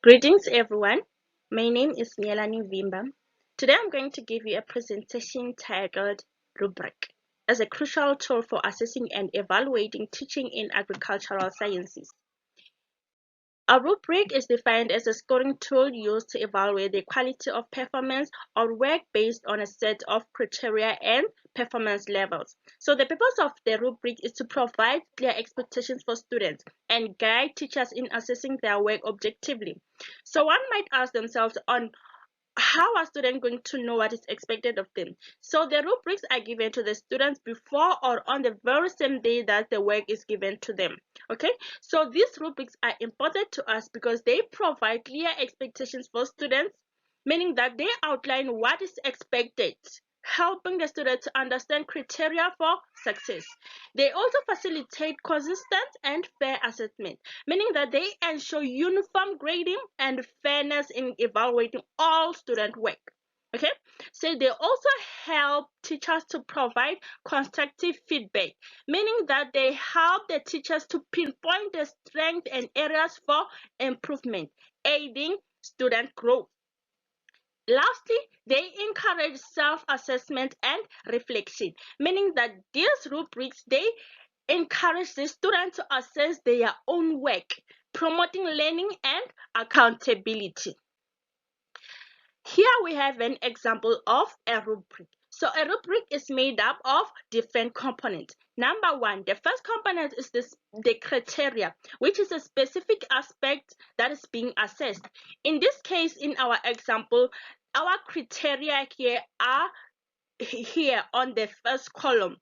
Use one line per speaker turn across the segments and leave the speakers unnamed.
Greetings everyone, my name is Mielani Vimba. Today I'm going to give you a presentation titled Rubric as a crucial tool for assessing and evaluating teaching in agricultural sciences. A rubric is defined as a scoring tool used to evaluate the quality of performance or work based on a set of criteria and performance levels. So the purpose of the rubric is to provide clear expectations for students and guide teachers in assessing their work objectively. So one might ask themselves on how are students going to know what is expected of them? So the rubrics are given to the students before or on the very same day that the work is given to them. Okay, so these rubrics are important to us because they provide clear expectations for students, meaning that they outline what is expected, helping the student to understand criteria for success. They also facilitate consistent and fair assessment, meaning that they ensure uniform grading and fairness in evaluating all student work. Okay, so they also help teachers to provide constructive feedback, meaning that they help the teachers to pinpoint the strengths and areas for improvement, aiding student growth. Lastly, they encourage self-assessment and reflection, meaning that these rubrics they encourage the students to assess their own work, promoting learning and accountability. Here we have an example of a rubric. So a rubric is made up of different components. Number one, the first component is the criteria, which is a specific aspect that is being assessed. In this case, in our example, our criteria here are here on the first column.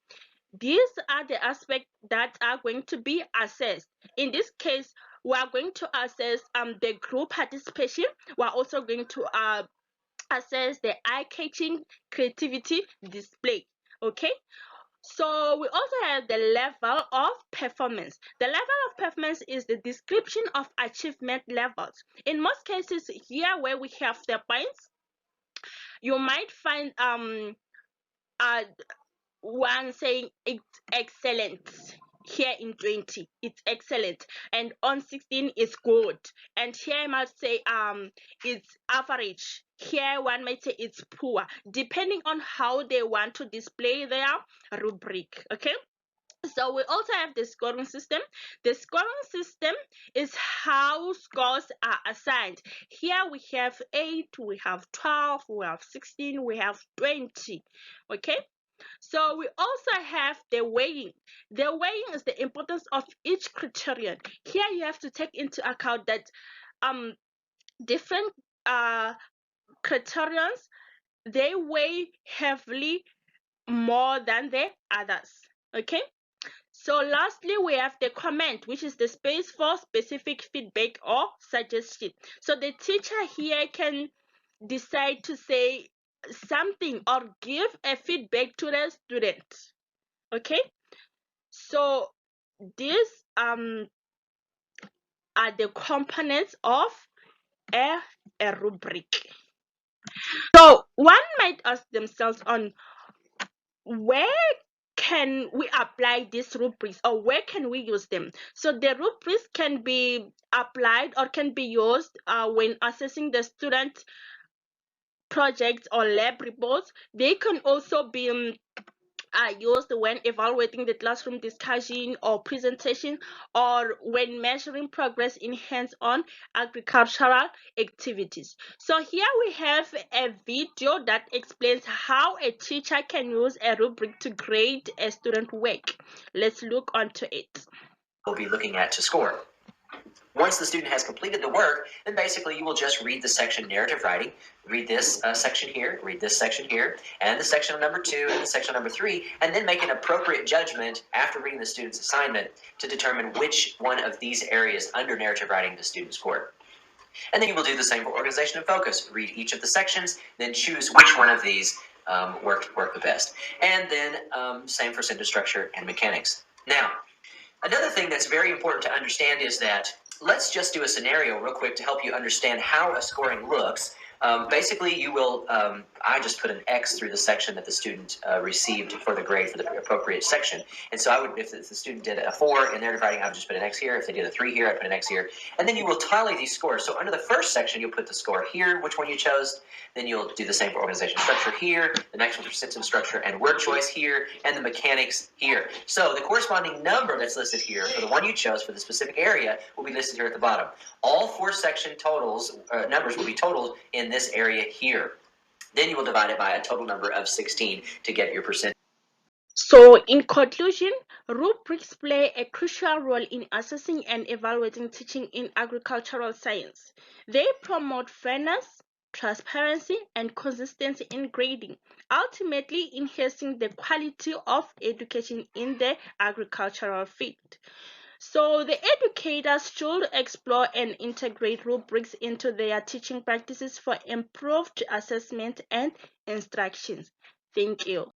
These are the aspects that are going to be assessed. In this case, we are going to assess the group participation. We are also going to assess the eye-catching creativity display. Okay, so we also have the level of performance. The level of performance is the description of achievement levels. In most cases here where we have the points, you might find uh one saying it's excellent. Here in 20 it's excellent, and on 16 is good, and here I must say it's average. Here one might say it's poor, depending on how they want to display their rubric. Okay, so we also have the scoring system. The scoring system is how scores are assigned. Here we have 8, we have 12, we have 16, we have 20. Okay, so we also have the weighing. The weighing is the importance of each criterion. Here you have to take into account that different criterions they weigh heavily more than the others. Okay. So lastly, we have the comment, which is the space for specific feedback or suggestion. So the teacher here can decide to say something or give a feedback to the student. Okay, so these are the components of a, a rubric. So one might ask themselves on where can we apply these rubrics, or where can we use them? So the rubrics can be applied or can be used when assessing the student projects or lab reports. They can also be are used when evaluating the classroom discussion or presentation, or when measuring progress in hands-on agricultural activities. So here we have a video that explains how a teacher can use a rubric to grade a student work. Let's look onto it.
We'll be looking at to score. Once the student has completed the work, then basically you will just read the section narrative writing, read this section here, read this section here, and the section number 2 and the section number 3, and then make an appropriate judgment after reading the student's assignment to determine which one of these areas under narrative writing the student scored. And then you will do the same for organization and focus. Read each of the sections, then choose which one of these worked the best. And then same for sentence structure and mechanics. Now, another thing that's very important to understand is that let's just do a scenario real quick to help you understand how a scoring looks Basically, you will, I just put an X through the section that the student received for the grade for the appropriate section. And so I would, if the student did a 4 in narrative writing, I would just put an X here. If they did a 3 here, I'd put an X here. And then you will tally these scores. So under the first section, you'll put the score here, which one you chose. Then you'll do the same for organization structure here, the next one for sentence structure and word choice here, and the mechanics here. So the corresponding number that's listed here for the one you chose for the specific area will be listed here at the bottom. All 4 section totals, numbers will be totaled in this area here. Then you will divide it by a total number of 16 to get your percent.
So, in conclusion, rubrics play a crucial role in assessing and evaluating teaching in agricultural science. They promote fairness, transparency, and consistency in grading, ultimately enhancing the quality of education in the agricultural field. So the educators should explore and integrate rubrics into their teaching practices for improved assessment and instructions. Thank you.